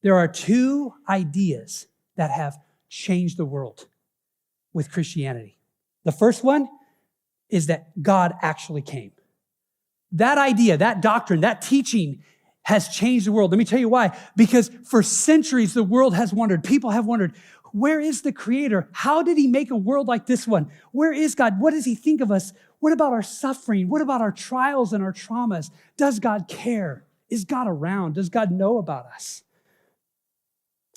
There are two ideas that have changed the world with Christianity. The first one is that God actually came. That idea, that doctrine, that teaching has changed the world. Let me tell you why. Because for centuries, the world has wondered, people have wondered, where is the Creator? How did he make a world like this one? Where is God? What does he think of us? What about our suffering? What about our trials and our traumas? Does God care? Is God around? Does God know about us?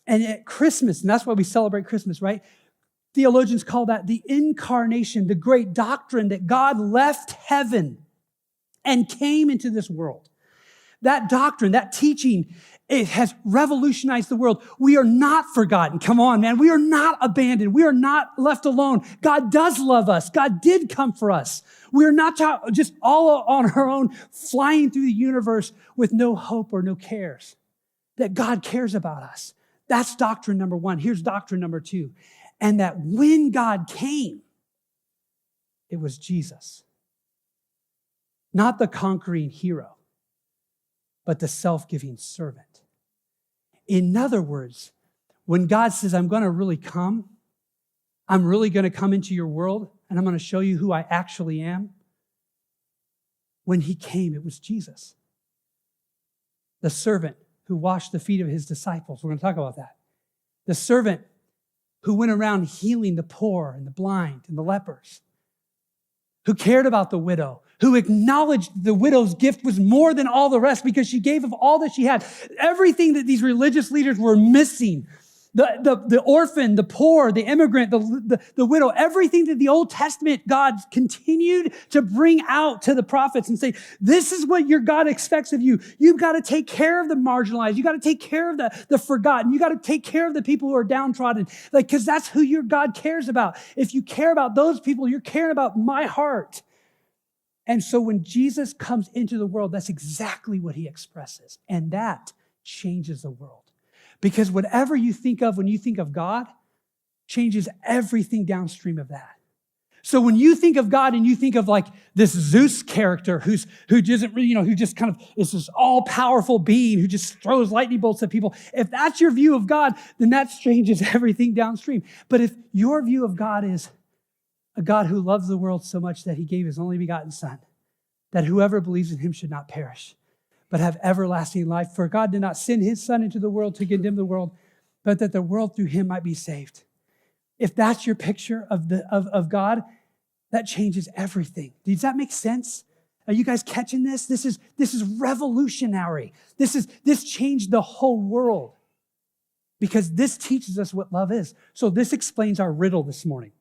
And at Christmas, and that's why we celebrate Christmas, right? Theologians call that the Incarnation, the great doctrine that God left heaven and came into this world. That doctrine, that teaching, it has revolutionized the world. We are not forgotten. Come on, man. We are not abandoned. We are not left alone. God does love us. God did come for us. We are not just all on our own, flying through the universe with no hope or no cares. That God cares about us. That's doctrine number one. Here's doctrine number two. And that when God came, it was Jesus. Not the conquering hero, but the self-giving servant. In other words, when God says, I'm going to really come, I'm really going to come into your world, and I'm going to show you who I actually am. When he came, it was Jesus. The servant who washed the feet of his disciples. We're going to talk about that. The servant who went around healing the poor and the blind and the lepers, who cared about the widow, who acknowledged the widow's gift was more than all the rest because she gave of all that she had. Everything that these religious leaders were missing, the orphan, the poor, the immigrant, the widow, everything that the Old Testament God continued to bring out to the prophets and say, this is what your God expects of you. You've got to take care of the marginalized. You got to take care of the forgotten. You got to take care of the people who are downtrodden. Because that's who your God cares about. If you care about those people, you're caring about my heart. And so when Jesus comes into the world, that's exactly what he expresses. And that changes the world. Because whatever you think of when you think of God changes everything downstream of that. So when you think of God and you think of like this Zeus character who doesn't really, who just kind of is this all-powerful being who just throws lightning bolts at people, if that's your view of God, then that changes everything downstream. But if your view of God is a God who loves the world so much that he gave his only begotten Son, that whoever believes in him should not perish, but have everlasting life. For God did not send his Son into the world to condemn the world, but that the world through him might be saved. If that's your picture of God, that changes everything. Does that make sense? Are you guys catching this? This is revolutionary. This changed the whole world because this teaches us what love is. So this explains our riddle this morning.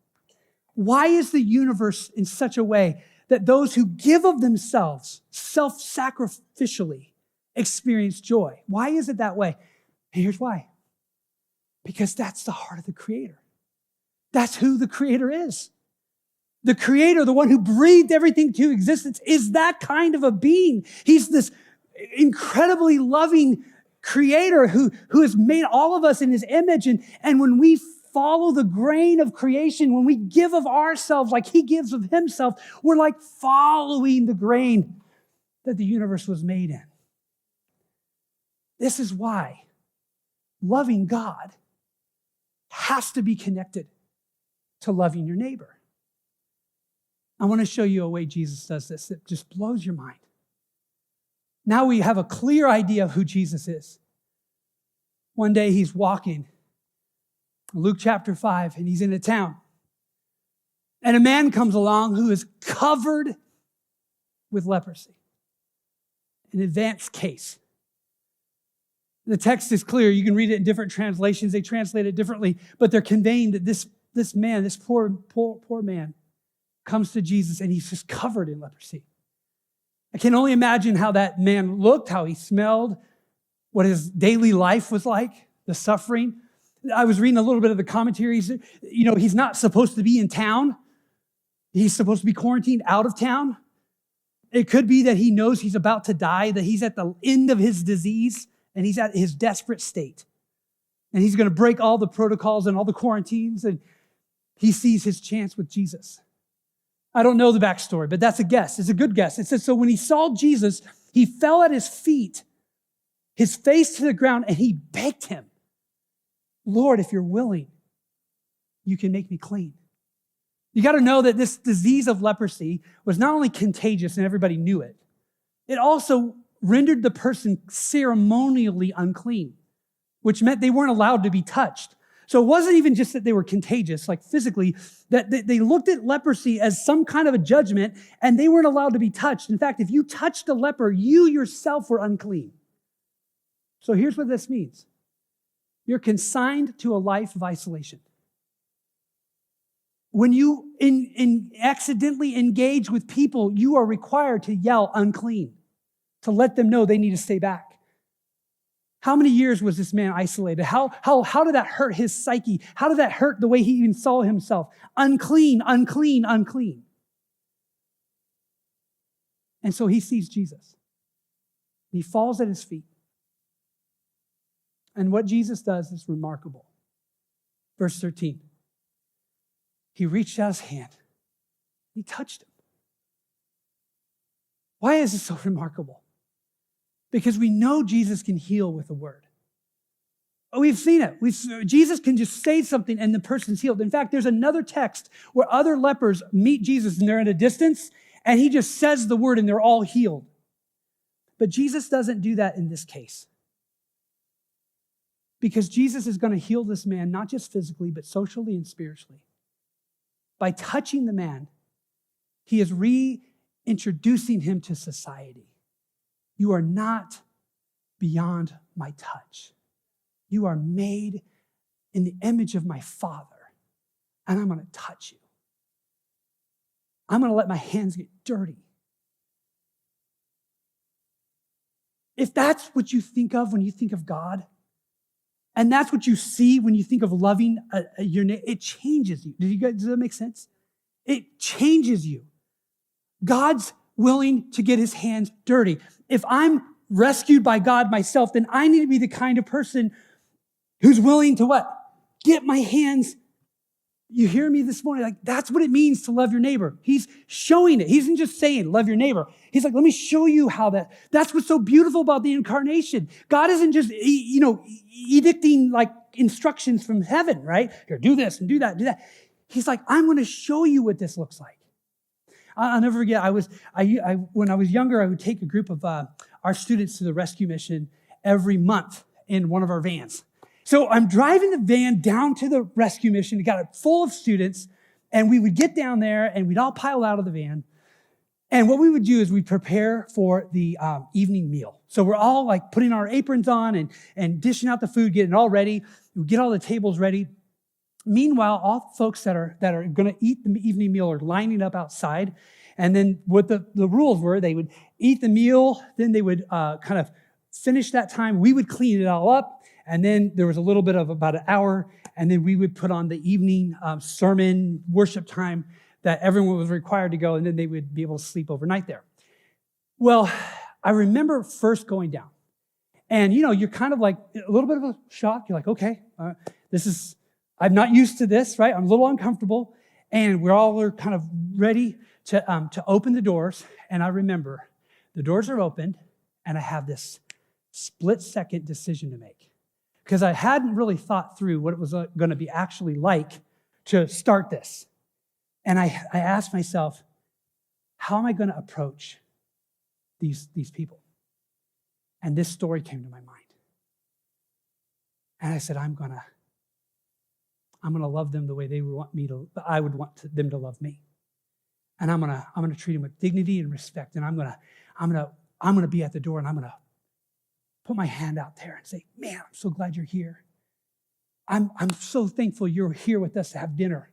Why is the universe in such a way that those who give of themselves self-sacrificially experience joy? Why is it that way? And here's why. Because that's the heart of the Creator. That's who the Creator is. The Creator, the one who breathed everything to existence, is that kind of a being. He's this incredibly loving Creator who has made all of us in his image. And when we follow the grain of creation, when we give of ourselves like he gives of himself, we're like following the grain that the universe was made in. This is why loving God has to be connected to loving your neighbor. I want to show you a way Jesus does this that just blows your mind. Now we have a clear idea of who Jesus is. One day he's walking, Luke chapter 5, and he's in a town. And a man comes along who is covered with leprosy. An advanced case. The text is clear. You can read it in different translations. They translate it differently, but they're conveying that this man, this poor man, comes to Jesus and he's just covered in leprosy. I can only imagine how that man looked, how he smelled, what his daily life was like, the suffering. I was reading a little bit of the commentaries. He's not supposed to be in town. He's supposed to be quarantined out of town. It could be that he knows he's about to die, that he's at the end of his disease, and he's at his desperate state. And he's going to break all the protocols and all the quarantines, and he sees his chance with Jesus. I don't know the backstory, but that's a guess. It's a good guess. It says, so when he saw Jesus, he fell at his feet. his face to the ground, and he begged him, Lord, if you're willing, you can make me clean. You got to know that this disease of leprosy was not only contagious and everybody knew it, it also rendered the person ceremonially unclean, which meant they weren't allowed to be touched. So it wasn't even just that they were contagious, like physically, that they looked at leprosy as some kind of a judgment, and they weren't allowed to be touched. In fact, if you touched a leper, you yourself were unclean. So here's what this means. You're consigned to a life of isolation. When you accidentally engage with people, you are required to yell unclean, to let them know they need to stay back. How many years was this man isolated? How did that hurt his psyche? How did that hurt the way he even saw himself? Unclean, unclean, unclean. And so he sees Jesus. He falls at his feet. And what Jesus does is remarkable. Verse 13. He reached out his hand. He touched him. Why is this so remarkable? Because we know Jesus can heal with a word. We've seen it. Jesus can just say something and the person's healed. In fact, there's another text where other lepers meet Jesus and they're at a distance and he just says the word and they're all healed. But Jesus doesn't do that in this case. Because Jesus is going to heal this man, not just physically, but socially and spiritually. By touching the man, he is reintroducing him to society. You are not beyond my touch. You are made in the image of my Father, and I'm going to touch you. I'm going to let my hands get dirty. If that's what you think of when you think of God, and that's what you see when you think of loving your neighbor, it changes you. Does that make sense? It changes you. God's willing to get his hands dirty. If I'm rescued by God myself, then I need to be the kind of person who's willing to what? Get my hands. You hear me this morning? Like, that's what it means to love your neighbor. He's showing it. He isn't just saying, love your neighbor. He's like, let me show you how that's what's so beautiful about the incarnation. God isn't just, edicting like instructions from heaven, right? Here, do this and do that, do that. He's like, I'm going to show you what this looks like. I'll never forget, when I was younger, I would take a group of our students to the rescue mission every month in one of our vans. So I'm driving the van down to the rescue mission. We got it full of students, and we would get down there, and we'd all pile out of the van. And what we would do is we'd prepare for the evening meal. So we're all like putting our aprons on and dishing out the food, getting it all ready. We get all the tables ready. Meanwhile, all the folks that are going to eat the evening meal are lining up outside. And then what the rules were, they would eat the meal, then they would kind of finish that time. We would clean it all up. And then there was a little bit of about an hour. And then we would put on the evening sermon worship time that everyone was required to go. And then they would be able to sleep overnight there. Well, I remember first going down. And, you're kind of like a little bit of a shock. You're like, okay, I'm not used to this, right? I'm a little uncomfortable. And we're all kind of ready to open the doors. And I remember the doors are opened and I have this split-second decision to make. Because I hadn't really thought through what it was going to be actually like to start this. And I asked myself, how am I going to approach these people? And this story came to my mind. And I said, I'm going to love them the way I would want them to love me. And I'm going to treat them with dignity and respect. And I'm going to be at the door, and I'm going to put my hand out there and say, man, I'm so glad you're here. I'm so thankful you're here with us to have dinner.